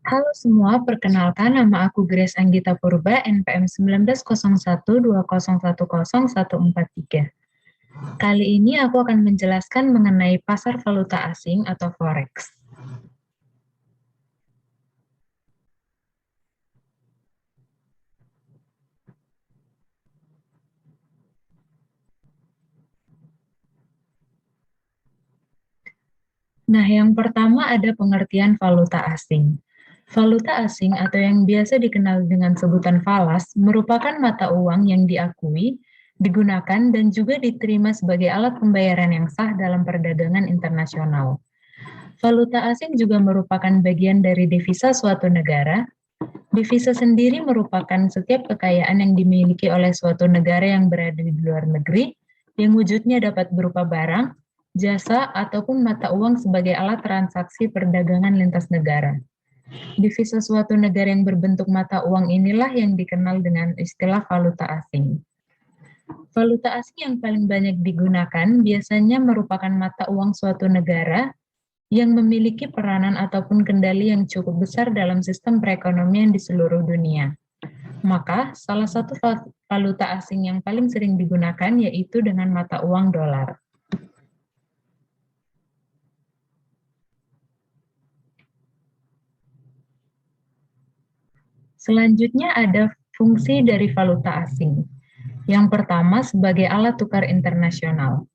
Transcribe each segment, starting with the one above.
Halo semua, perkenalkan nama aku Grace Anggita Purba, NPM 190120101143. Kali ini aku akan menjelaskan mengenai pasar valuta asing atau forex. Nah, yang pertama ada pengertian valuta asing. Valuta asing atau yang biasa dikenal dengan sebutan falas merupakan mata uang yang diakui, digunakan, dan juga diterima sebagai alat pembayaran yang sah dalam perdagangan internasional. Valuta asing juga merupakan bagian dari devisa suatu negara. Devisa sendiri merupakan setiap kekayaan yang dimiliki oleh suatu negara yang berada di luar negeri, yang wujudnya dapat berupa barang, jasa, ataupun mata uang sebagai alat transaksi perdagangan lintas negara. Devisa suatu negara yang berbentuk mata uang inilah yang dikenal dengan istilah valuta asing. Valuta asing yang paling banyak digunakan biasanya merupakan mata uang suatu negara yang memiliki peranan ataupun kendali yang cukup besar dalam sistem perekonomian di seluruh dunia. Maka, salah satu valuta asing yang paling sering digunakan yaitu dengan mata uang dolar. Selanjutnya ada fungsi dari valuta asing. Yang pertama sebagai alat tukar internasional.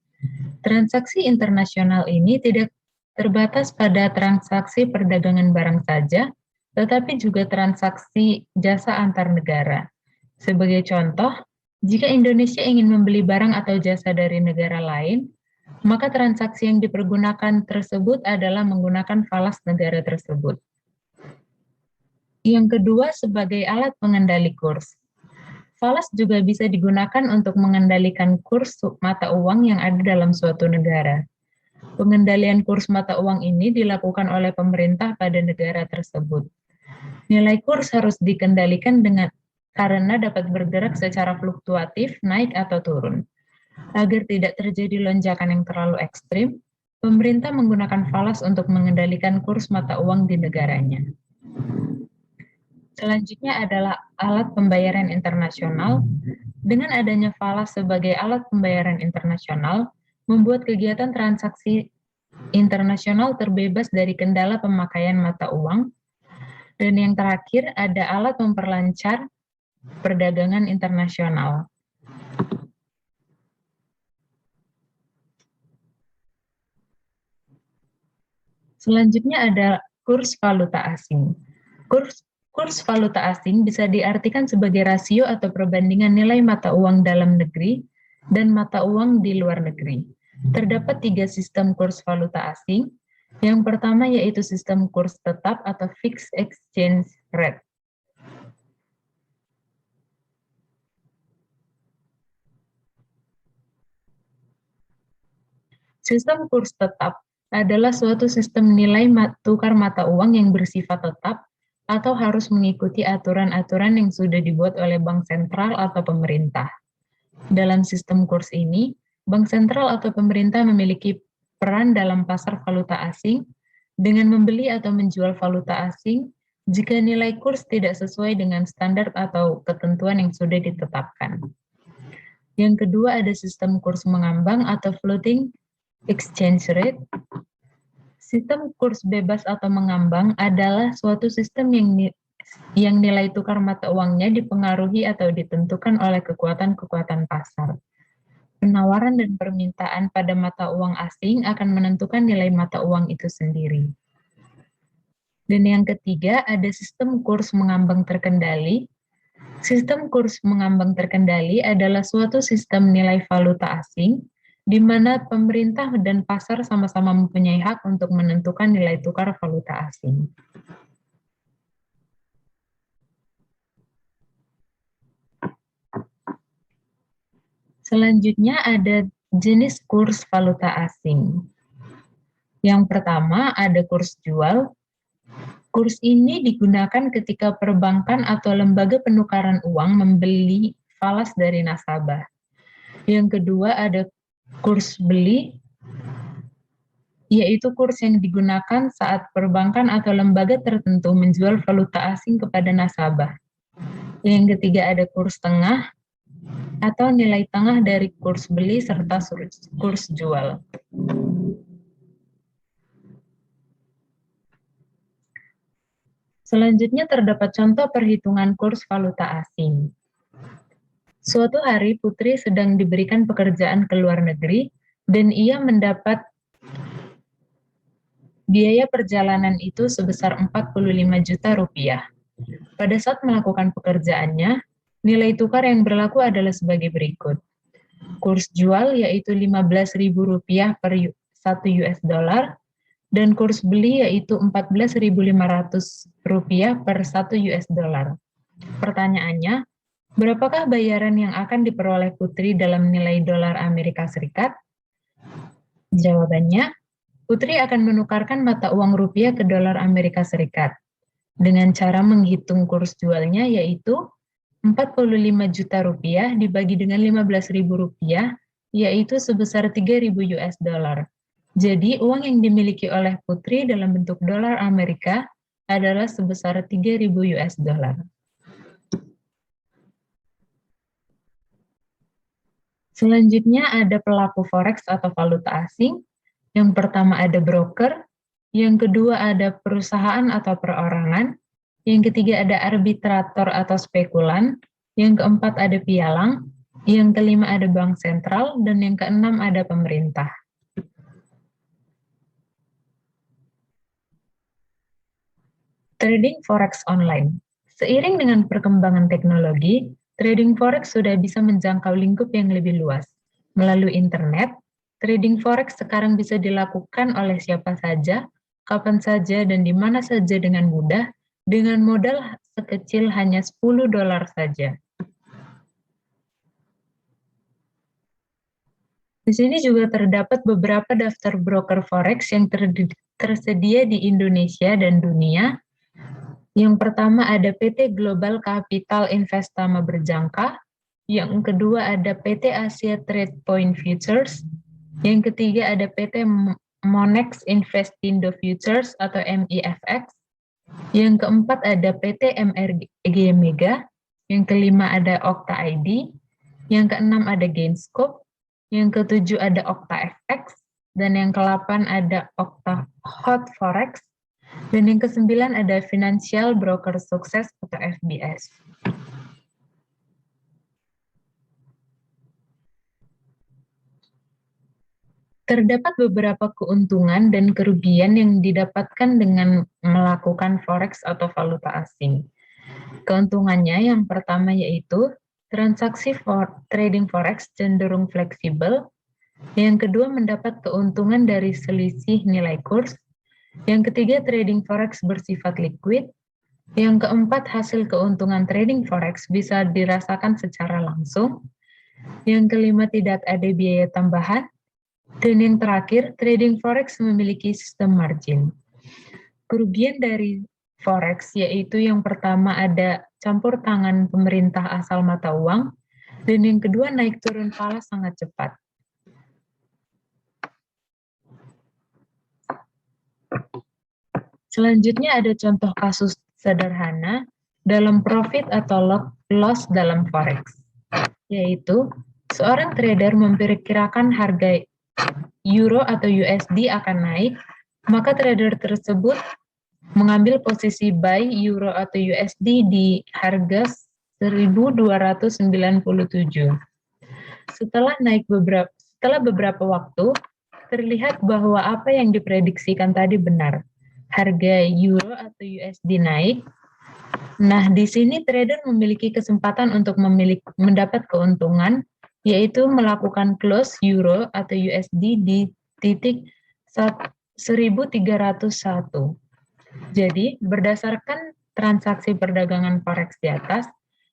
Transaksi internasional ini tidak terbatas pada transaksi perdagangan barang saja, tetapi juga transaksi jasa antar negara. Sebagai contoh, jika Indonesia ingin membeli barang atau jasa dari negara lain, maka transaksi yang dipergunakan tersebut adalah menggunakan falas negara tersebut. Yang kedua, sebagai alat pengendali kurs. Falas juga bisa digunakan untuk mengendalikan kurs mata uang yang ada dalam suatu negara. Pengendalian kurs mata uang ini dilakukan oleh pemerintah pada negara tersebut. Nilai kurs harus dikendalikan karena dapat bergerak secara fluktuatif, naik atau turun. Agar tidak terjadi lonjakan yang terlalu ekstrim, pemerintah menggunakan falas untuk mengendalikan kurs mata uang di negaranya. Selanjutnya adalah alat pembayaran internasional. Dengan adanya falas sebagai alat pembayaran internasional, membuat kegiatan transaksi internasional terbebas dari kendala pemakaian mata uang. Dan yang terakhir ada alat memperlancar perdagangan internasional. Selanjutnya ada kurs valuta asing. Kurs valuta asing bisa diartikan sebagai rasio atau perbandingan nilai mata uang dalam negeri dan mata uang di luar negeri. Terdapat 3 sistem kurs valuta asing. Yang pertama yaitu sistem kurs tetap atau fixed exchange rate. Sistem kurs tetap adalah suatu sistem nilai tukar mata uang yang bersifat tetap atau harus mengikuti aturan-aturan yang sudah dibuat oleh bank sentral atau pemerintah. Dalam sistem kurs ini, bank sentral atau pemerintah memiliki peran dalam pasar valuta asing dengan membeli atau menjual valuta asing jika nilai kurs tidak sesuai dengan standar atau ketentuan yang sudah ditetapkan. Yang kedua ada sistem kurs mengambang atau floating exchange rate. Sistem kurs bebas atau mengambang adalah suatu sistem yang nilai tukar mata uangnya dipengaruhi atau ditentukan oleh kekuatan-kekuatan pasar. Penawaran dan permintaan pada mata uang asing akan menentukan nilai mata uang itu sendiri. Dan yang ketiga, ada sistem kurs mengambang terkendali. Sistem kurs mengambang terkendali adalah suatu sistem nilai valuta asing di mana pemerintah dan pasar sama-sama mempunyai hak untuk menentukan nilai tukar valuta asing. Selanjutnya ada jenis kurs valuta asing. Yang pertama ada kurs jual. Kurs ini digunakan ketika perbankan atau lembaga penukaran uang membeli falas dari nasabah. Yang kedua ada kurs beli. yaitu kurs yang digunakan saat perbankan atau lembaga tertentu menjual valuta asing kepada nasabah. Yang ketiga ada kurs tengah atau nilai tengah dari kurs beli serta kurs jual. Selanjutnya terdapat contoh perhitungan kurs valuta asing. Suatu hari Putri sedang diberikan pekerjaan ke luar negeri dan ia mendapat biaya perjalanan itu sebesar 45 juta rupiah. Pada saat melakukan pekerjaannya, nilai tukar yang berlaku adalah sebagai berikut. Kurs jual yaitu Rp15.000 per 1 US dollar dan kurs beli yaitu Rp14.500 per 1 US dollar. Pertanyaannya, berapakah bayaran yang akan diperoleh Putri dalam nilai dolar Amerika Serikat? Jawabannya, Putri akan menukarkan mata uang rupiah ke dolar Amerika Serikat dengan cara menghitung kurs jualnya yaitu 45 juta rupiah dibagi dengan 15.000 rupiah yaitu sebesar 3.000 US dollar. Jadi uang yang dimiliki oleh Putri dalam bentuk dolar Amerika adalah sebesar 3.000 US dollar. Selanjutnya ada pelaku forex atau valuta asing. Yang pertama ada broker, yang kedua ada perusahaan atau perorangan, yang ketiga ada arbitrator atau spekulan, yang keempat ada pialang, yang kelima ada bank sentral, dan yang keenam ada pemerintah. Trading forex online. Seiring dengan perkembangan teknologi, trading forex sudah bisa menjangkau lingkup yang lebih luas. Melalui internet, trading forex sekarang bisa dilakukan oleh siapa saja, kapan saja, dan di mana saja dengan mudah, dengan modal sekecil hanya $10 saja. Di sini juga terdapat beberapa daftar broker forex yang tersedia di Indonesia dan dunia. Yang pertama ada PT Global Capital Investama Berjangka, yang kedua ada PT Asia Trade Point Futures, yang ketiga ada PT Monex Investindo Futures atau MIFX, yang keempat ada PT MRG Mega, yang kelima ada Okta ID, yang keenam ada Gainscope, yang ketujuh ada Okta FX, dan yang ke-8 ada Okta Hot Forex, dan yang ke-9 ada Financial Broker Sukses atau FBS. Terdapat beberapa keuntungan dan kerugian yang didapatkan dengan melakukan forex atau valuta asing. Keuntungannya yang pertama yaitu transaksi trading forex cenderung fleksibel. Yang kedua mendapat keuntungan dari selisih nilai kurs. Yang ketiga trading forex bersifat liquid. Yang keempat hasil keuntungan trading forex bisa dirasakan secara langsung. Yang kelima tidak ada biaya tambahan. Dan yang terakhir, trading forex memiliki sistem margin. Kerugian dari forex yaitu yang pertama ada campur tangan pemerintah asal mata uang, dan yang kedua naik turun falas sangat cepat. Selanjutnya ada contoh kasus sederhana dalam profit atau loss dalam forex, yaitu seorang trader memperkirakan harga euro atau USD akan naik, maka trader tersebut mengambil posisi buy euro atau USD di harga 1.297. Setelah beberapa waktu, terlihat bahwa apa yang diprediksikan tadi benar. Harga euro atau USD naik. Nah, di sini trader memiliki kesempatan untuk mendapat keuntungan, yaitu melakukan close euro atau USD di titik 1301. Jadi, berdasarkan transaksi perdagangan forex di atas,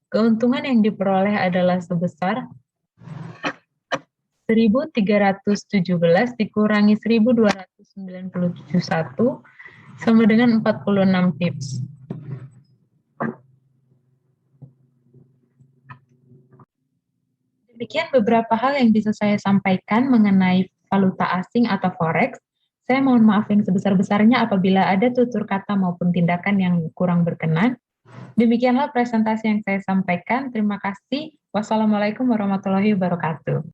keuntungan yang diperoleh adalah sebesar 1.317 dikurangi 1.291 sama dengan 46 pips. Demikian beberapa hal yang bisa saya sampaikan mengenai valuta asing atau forex. Saya mohon maaf yang sebesar-besarnya apabila ada tutur kata maupun tindakan yang kurang berkenan. Demikianlah presentasi yang saya sampaikan. Terima kasih. Wassalamualaikum warahmatullahi wabarakatuh.